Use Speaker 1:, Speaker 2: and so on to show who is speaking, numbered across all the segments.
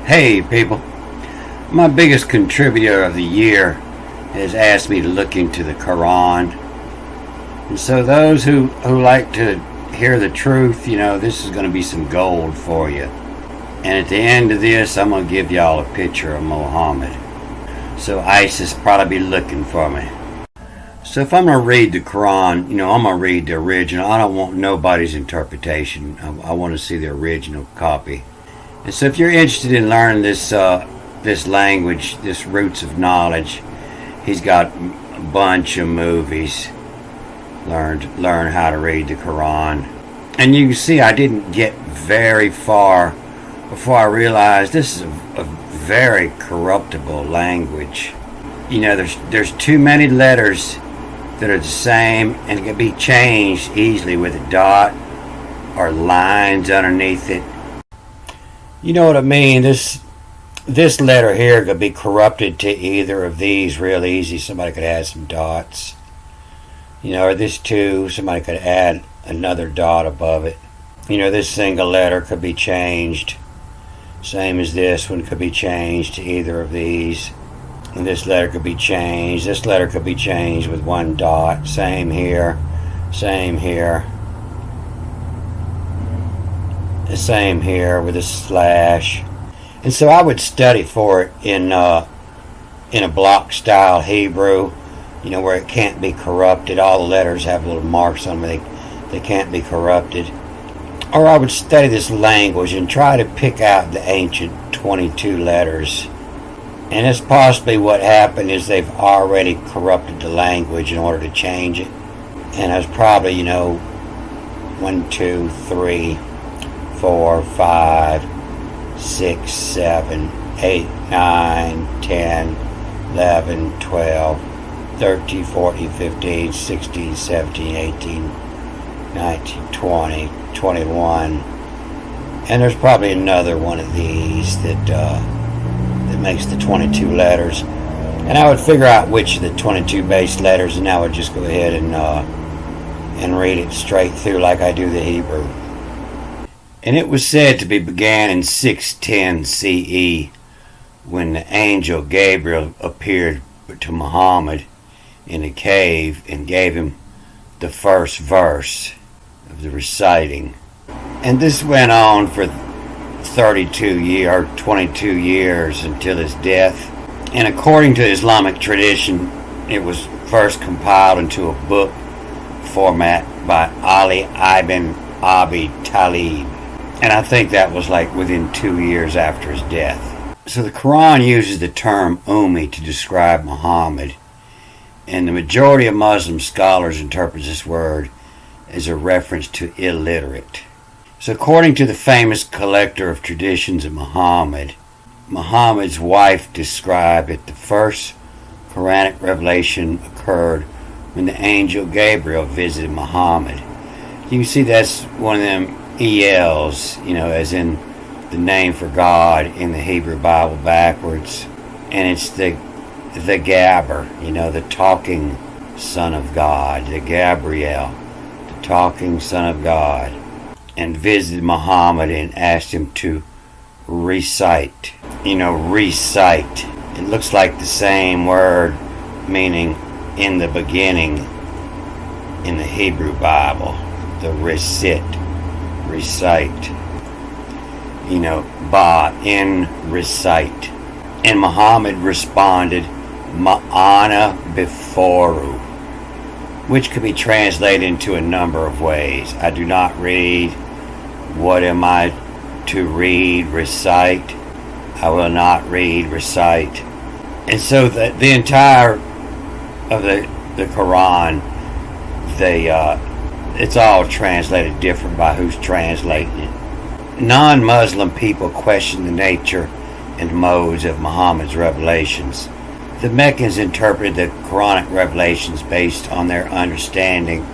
Speaker 1: Hey people, my biggest contributor of the year has asked me to look into the Qur'an. And so those who like to hear the truth, this is going to be some gold for you. And at the end of this, I'm going to give y'all a picture of Muhammad. So ISIS probably be looking for me. So if I'm going to read the Qur'an, I'm going to read the original. I don't want nobody's interpretation. I want to see the original copy. And so if you're interested in learning this language, this roots of knowledge, he's got a bunch of movies. Learn how to read the Quran. And you can see I didn't get very far before I realized this is a very corruptible language. There's too many letters that are the same and it can be changed easily with a dot or lines underneath it. You know what I mean? This letter here could be corrupted to either of these real easy. Somebody could add some dots. Or this too, somebody could add another dot above it. This single letter could be changed. Same as this one could be changed to either of these. And this letter could be changed. This letter could be changed with one dot. Same here. Same here. The same here with a slash. And so I would study for it in a block style Hebrew, where it can't be corrupted. All the letters have little marks on them. They can't be corrupted. Or I would study this language and try to pick out the ancient 22 letters. And it's possibly what happened is they've already corrupted the language in order to change it. And there's probably, 1, 2, 3, 4, 5, 6, 7, 8, 9, 10, 11, 12, 13, 14, 15, 16, 17, 18, 19, 20, 21. And there's probably another one of these that makes the 22 letters. And I would figure out which of the 22 base letters, and I would just go ahead and read it straight through like I do the Hebrew. And it was said to be began in 610 CE when the angel Gabriel appeared to Muhammad in a cave and gave him the first verse of the reciting. And this went on for 22 years until his death. And according to Islamic tradition, it was first compiled into a book format by Ali ibn Abi Talib. And I think that was like within 2 years after his death. So the Quran uses the term Ummi to describe Muhammad. And the majority of Muslim scholars interpret this word as a reference to illiterate. So according to the famous collector of traditions of Muhammad, Muhammad's wife described that the first Quranic revelation occurred when the angel Gabriel visited Muhammad. You can see that's one of them ELs, as in the name for God in the Hebrew Bible backwards. And it's the Gabber, the talking Son of God, the Gabriel, the talking Son of God, and visited Muhammad and asked him to recite. Recite. It looks like the same word meaning in the beginning in the Hebrew Bible, the recite. Recite. And Muhammad responded, Ma'ana biforu, which could be translated into a number of ways. I do not read. What am I to read? Recite. I will not read. Recite. And so the entire of the Quran, it's all translated different by who's translating it. Non-Muslim people question the nature and modes of Muhammad's revelations. The Meccans interpreted the Quranic revelations based on their understanding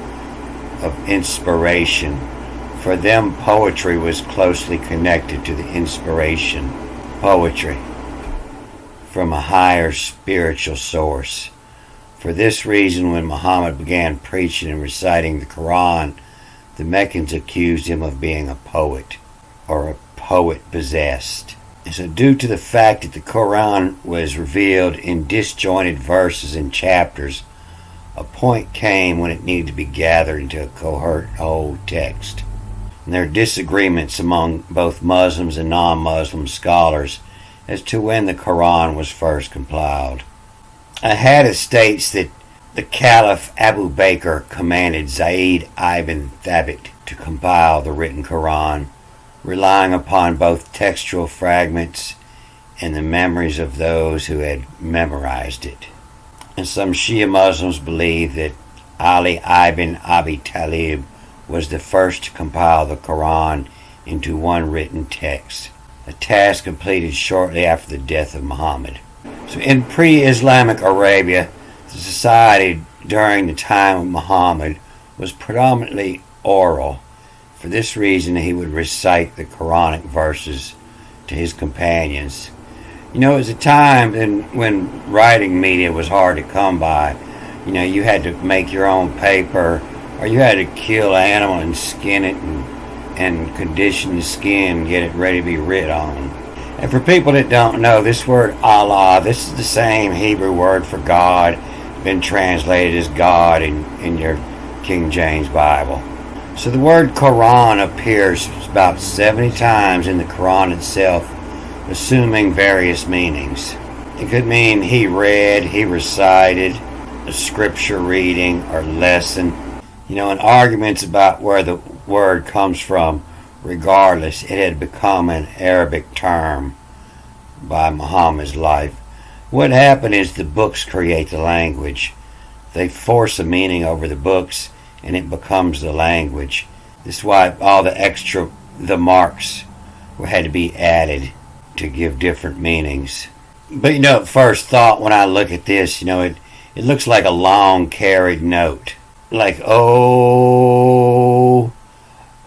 Speaker 1: of inspiration. For them, poetry was closely connected to the inspiration, poetry, from a higher spiritual source. For this reason, when Muhammad began preaching and reciting the Quran, the Meccans accused him of being a poet, or a poet possessed. And so due to the fact that the Qur'an was revealed in disjointed verses and chapters, a point came when it needed to be gathered into a coherent whole text. And there are disagreements among both Muslims and non-Muslim scholars as to when the Qur'an was first compiled. A hadith states that the Caliph Abu Bakr commanded Zayd ibn Thabit to compile the written Qur'an, relying upon both textual fragments and the memories of those who had memorized it. And some Shia Muslims believe that Ali ibn Abi Talib was the first to compile the Qur'an into one written text, a task completed shortly after the death of Muhammad. So in pre-Islamic Arabia, the society during the time of Muhammad was predominantly oral. For this reason, he would recite the Quranic verses to his companions. You know, it was a time when writing media was hard to come by. You know, you had to make your own paper, or you had to kill an animal and skin it and condition the skin and get it ready to be writ on. And for people that don't know, this word Allah, this is the same Hebrew word for God, been translated as God in your King James Bible. So the word Quran appears about 70 times in the Quran itself, assuming various meanings. It could mean he read, he recited, a scripture reading or lesson. You know, in arguments about where the word comes from, regardless, it had become an Arabic term by Muhammad's life. What happened is the books create the language. They force a meaning over the books, and it becomes the language. This is why all the marks had to be added to give different meanings. But you know, at first thought, when I look at this, you know, it looks like a long carried note. Like, oh,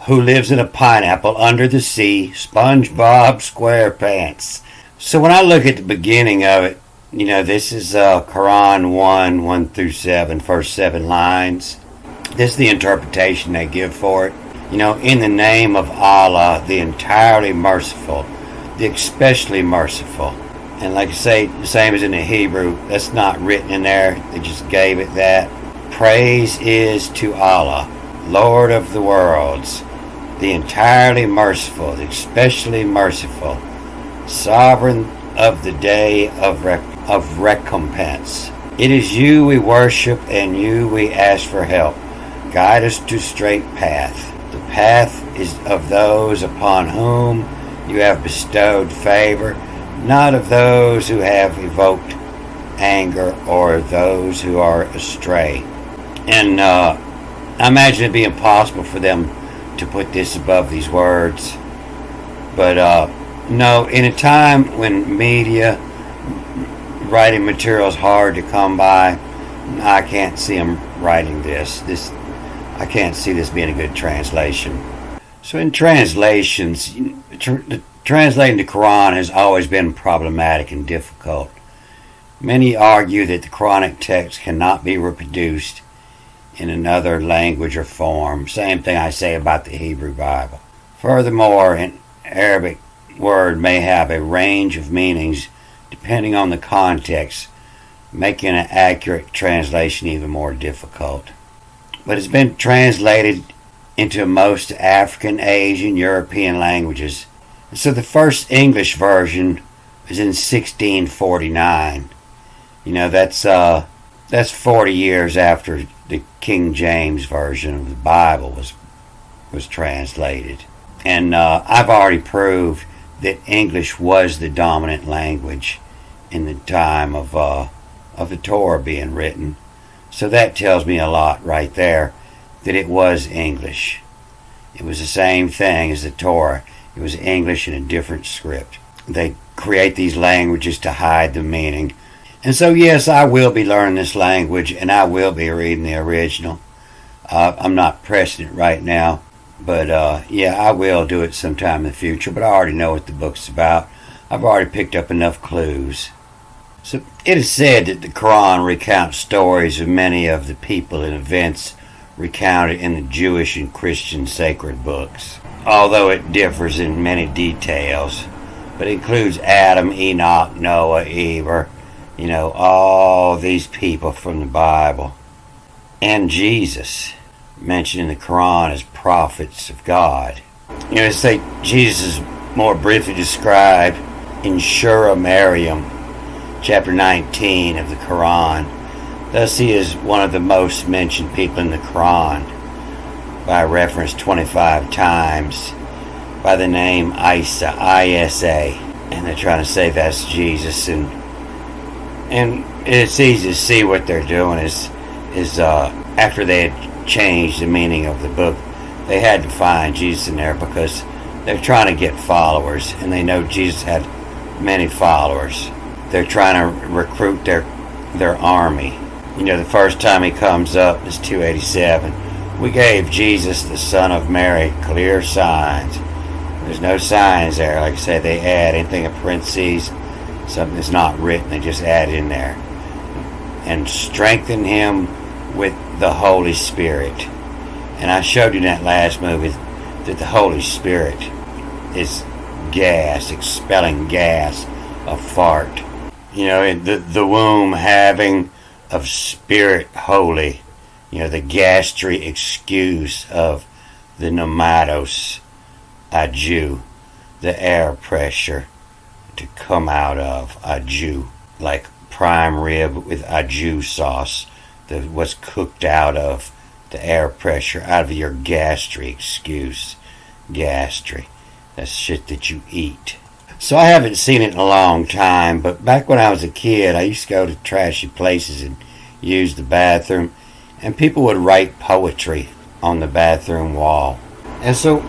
Speaker 1: who lives in a pineapple under the sea, SpongeBob SquarePants. So when I look at the beginning of it, you know, this is Quran 1 through 7, first 7 lines. This is the interpretation they give for it. You know, in the name of Allah, the entirely merciful, the especially merciful. And like I say, the same as in the Hebrew, that's not written in there. They just gave it that. Praise is to Allah, Lord of the worlds, the entirely merciful, the especially merciful, sovereign of the day of recompense. It is you we worship, and you we ask for help. Guide us to straight path. The path is of those upon whom you have bestowed favor, not of those who have evoked anger or those who are astray. And I imagine it'd be impossible for them to put this above these words. But no, in a time when media writing material is hard to come by, I can't see them writing this. I can't see this being a good translation. So in translations, translating the Quran has always been problematic and difficult. Many argue that the Quranic text cannot be reproduced in another language or form. Same thing I say about the Hebrew Bible. Furthermore, an Arabic word may have a range of meanings depending on the context, making an accurate translation even more difficult. But it's been translated into most African, Asian, European languages. So the first English version was in 1649. You know, that's 40 years after the King James version of the Bible was translated. And I've already proved that English was the dominant language in the time of the Torah being written. So that tells me a lot right there, that it was English. It was the same thing as the Torah. It was English in a different script. They create these languages to hide the meaning. And so, yes, I will be learning this language, and I will be reading the original. I'm not pressing it right now, but yeah, I will do it sometime in the future, but I already know what the book's about. I've already picked up enough clues. So it is said that the Quran recounts stories of many of the people and events recounted in the Jewish and Christian sacred books. Although it differs in many details, but it includes Adam, Enoch, Noah, Eber, all these people from the Bible, and Jesus, mentioned in the Qur'an as prophets of God. It's like Jesus is more briefly described in Surah Maryam, chapter 19 of the Qur'an. Thus he is one of the most mentioned people in the Qur'an, by reference 25 times, by the name Isa, I-S-A, and they're trying to say that's Jesus, and it's easy to see what they're doing is after they had changed the meaning of the book, they had to find Jesus in there because they're trying to get followers, and they know Jesus had many followers. They're trying to recruit their army. The first time he comes up is 287. We gave Jesus, the Son of Mary, clear signs. There's no signs there. Like I said, they add anything in parentheses, something that's not written, they just add it in there. And strengthen him with the Holy Spirit. And I showed you in that last movie that the Holy Spirit is gas, expelling gas, a fart. The womb having of spirit holy. The gastric excuse of the pneumatos, a Jew, the air pressure to come out of a Jew, like prime rib with a Jew sauce that was cooked out of the air pressure, out of your gastric excuse. Gastric, that's shit that you eat. So I haven't seen it in a long time, but back when I was a kid, I used to go to trashy places and use the bathroom, and people would write poetry on the bathroom wall. And so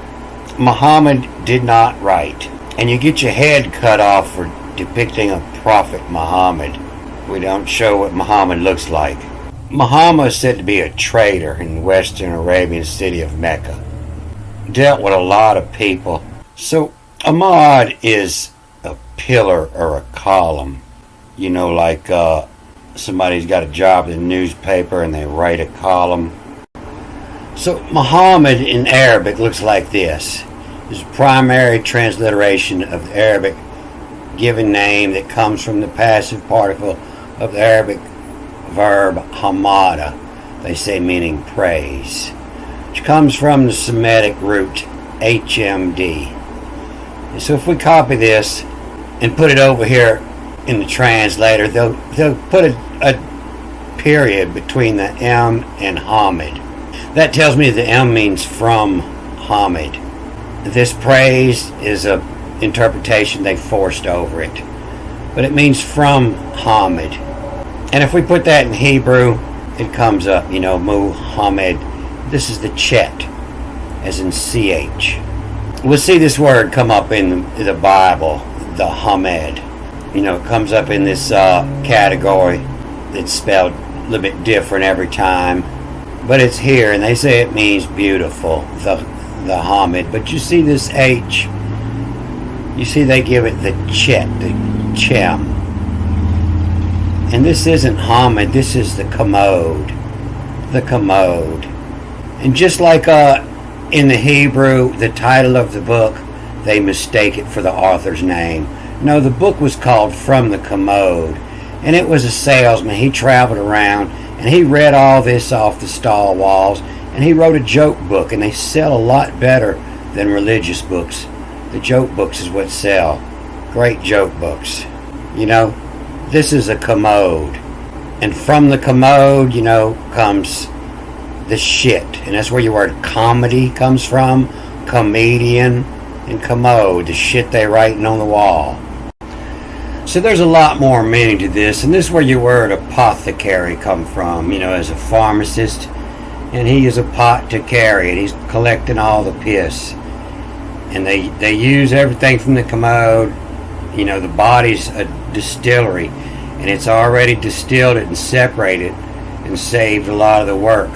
Speaker 1: Muhammad did not write. And you get your head cut off for depicting a prophet Muhammad. We don't show what Muhammad looks like. Muhammad is said to be a trader in the Western Arabian city of Mecca. Dealt with a lot of people. So Ahmad is a pillar or a column. Like somebody's got a job in the newspaper and they write a column. So Muhammad in Arabic looks like this. This is a primary transliteration of the Arabic given name that comes from the passive particle of the Arabic verb hamada, they say, meaning praise, which comes from the Semitic root HMD. And so if we copy this and put it over here in the translator, they'll put a period between the M and Hamid. That tells me the M means from Hamid. This praise is a interpretation they forced over it, but it means from Hamid. And if we put that in Hebrew, it comes up, Muhammad. This is the Chet, as in CH. We'll see this word come up in the Bible, the Hamed. It comes up in this category that's spelled a little bit different every time. But it's here, and they say it means beautiful, the Hamid. But you see this H, you see they give it the Chet, the Chem. And this isn't Hamid, this is the commode. The commode. And just like in the Hebrew, the title of the book, they mistake it for the author's name. No, the book was called From the Commode. And it was a salesman. He traveled around and he read all this off the stall walls. And he wrote a joke book. And they sell a lot better than religious books. The joke books is what sell. Great joke books. This is a commode. And from the commode, comes the shit. And that's where your word comedy comes from. Comedian and commode. The shit they writing on the wall. So there's a lot more meaning to this. And this is where your word apothecary come from. As a pharmacist. And he is a pot to carry. And he's collecting all the piss. And they use everything from the commode. The body's a distillery, and it's already distilled it and separated and saved a lot of the work.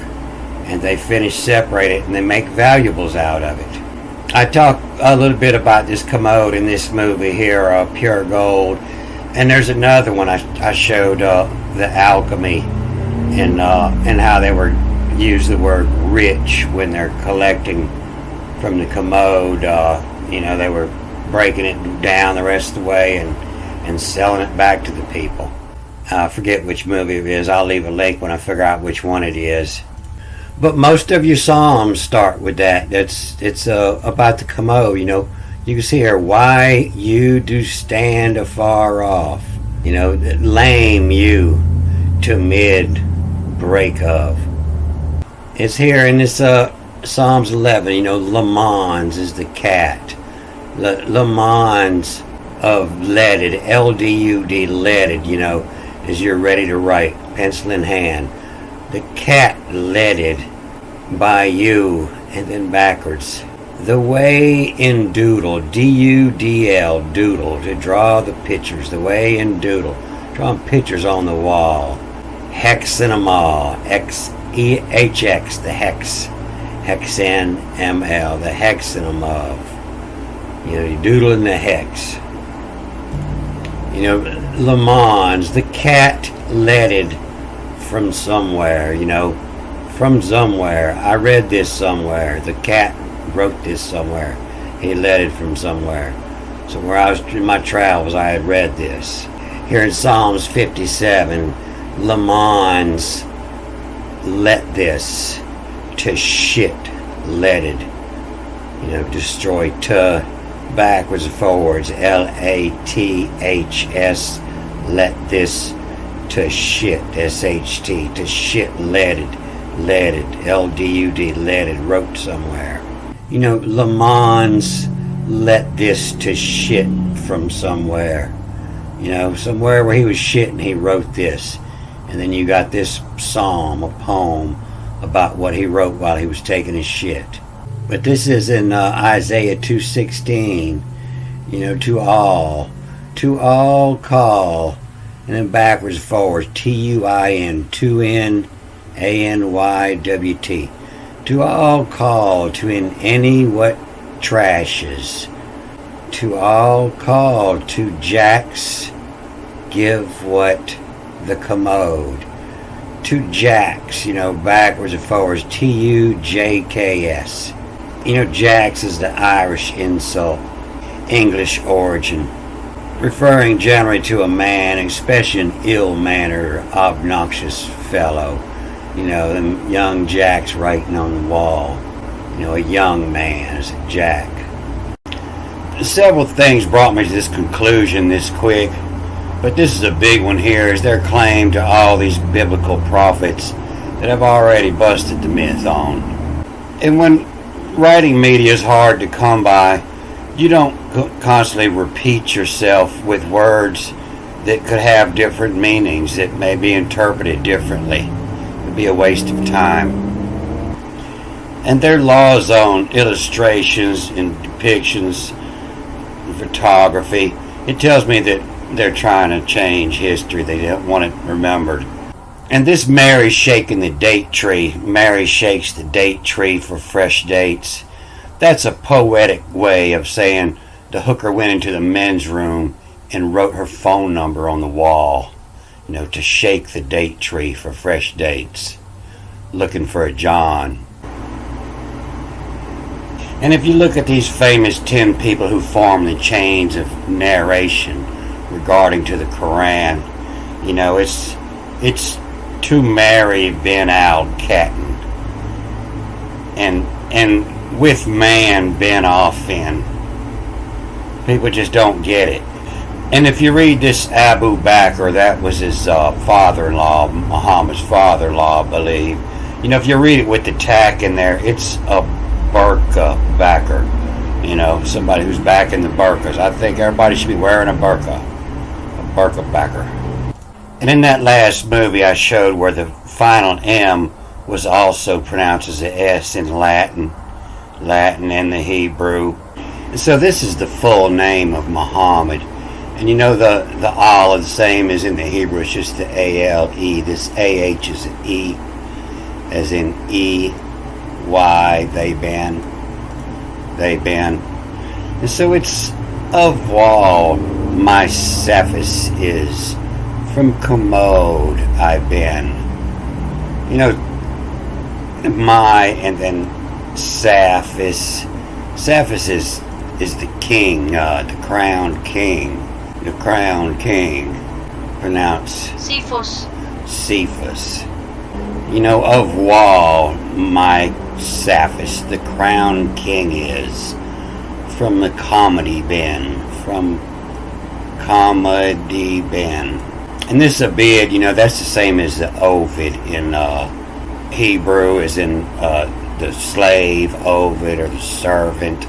Speaker 1: And they finish separate it and they make valuables out of it. I talk a little bit about this commode in this movie here, Pure Gold. And there's another one I showed, the alchemy, and how they were use the word rich when they're collecting from the commode. They were breaking it down the rest of the way and selling it back to the people. I forget which movie it is. I'll leave a link when I figure out which one it is. But most of your psalms start with that. It's about the commode. You know, you can see here, why you do stand afar off. You know, lame you to mid break of. It's here in this Psalms 11. You know, Le Mans is the cat. Le Mans of leaded, L-D-U-D, leaded, you know, as you're ready to write, pencil in hand. The cat leaded by you, and then backwards. The way in doodle, D-U-D-L, doodle, to draw the pictures. The way in doodle, drawing pictures on the wall. Hexenema, X-E-H-X, the hex. Hexen-M-L, the hexenema. You know, you doodle in the hex. You know, Le Mans, the cat leaded from somewhere, you know, from somewhere. I read this somewhere. The cat wrote this somewhere. He leaded from somewhere. So where I was in my travels, I had read this. Here in Psalms 57, Le Mans let this to shit leaded. You know, destroy to backwards and forwards, L-A-T-H-S, let this to shit, S-H-T, to shit leaded, L-D-U-D, leaded, wrote somewhere. You know, Le Mans let this to shit from somewhere. You know, somewhere where he was shitting, he wrote this. And then you got this psalm, a poem, about what he wrote while he was taking his shit. But this is in Isaiah 2:16, you know, to all call, and then backwards and forwards, T-U-I-N, 2-N-A-N-Y-W-T. To all call, to in any what trashes. To all call, to jacks give what the commode. To jacks, you know, backwards and forwards, T-U-J-K-S. You know, jacks is the Irish insult, English origin, referring generally to a man, especially an ill-mannered, obnoxious fellow. You know, them young jacks writing on the wall. You know, a young man is a jack. Several things brought me to this conclusion this quick, but this is a big one here, is their claim to all these biblical prophets that I've already busted the myth on. And when writing media is hard to come by, you don't constantly repeat yourself with words that could have different meanings, that may be interpreted differently. It would be a waste of time. And their laws on illustrations and depictions and photography, it tells me that they're trying to change history. They don't want it remembered. And this Mary shaking the date tree, Mary shakes the date tree for fresh dates. That's a poetic way of saying the hooker went into the men's room and wrote her phone number on the wall, you know, to shake the date tree for fresh dates, looking for a John. And if you look at these famous 10 people who form the chains of narration regarding to the Qur'an, you know, it's to Mary bin al-Katan, and with man bin Aufin. People just don't get it. And if you read this Abu Bakr, that was his father-in-law, Muhammad's father-in-law, I believe. You know, if you read it with the tack in there, it's a burqa backer. You know, somebody who's back in the burqas. I think everybody should be wearing a burqa backer. And in that last movie I showed where the final M was also pronounced as an S in Latin and the Hebrew. And so this is the full name of Muhammad. And you know the Al is the same as in the Hebrew, it's just the A-L-E. This A-H is an E, as in E-Y, they been. And so it's of wall, my Cephas is. From commode I've been. You know, my and then Cephas. Cephas is is the king, the crowned king. The crowned king. Pronounced Cephas. You know, of Wall, my Cephas, the crowned king is. From the comedy bin. And this Abid, you know, that's the same as the Ovid in Hebrew, as in the slave, Ovid, or the servant.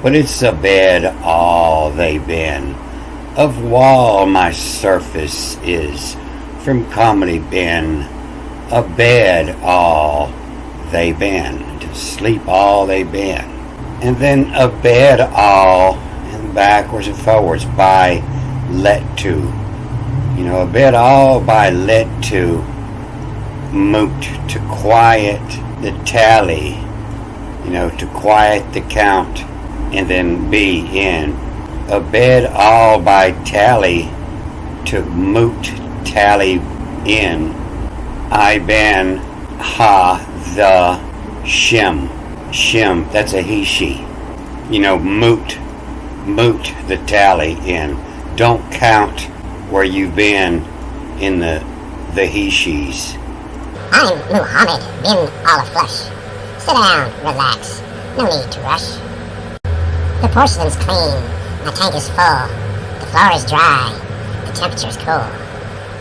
Speaker 1: But it's Abed all they been. Of Wall my surface is. From comedy bin. Abed all they been. To sleep all they been. And then abed all, and backwards and forwards, by let to. You know, abed all by let to. Moot, to quiet the tally. You know, to quiet the count. And then be in. Abed all by tally. To moot tally in. I ben ha the shim. Shim, that's a he, she. You know, moot the tally in. Don't count where you've been in the he, she's.
Speaker 2: I'm Muhammad bin all flush. Sit down, relax, no need to rush. The porcelain's clean, my tank is full. The floor is dry, the temperature's cool.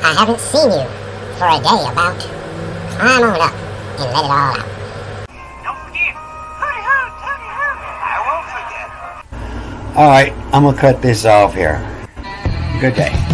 Speaker 2: I haven't seen you for a day about. Climb on up and let it all out.
Speaker 1: Alright, I'm going to cut this off here. Good day.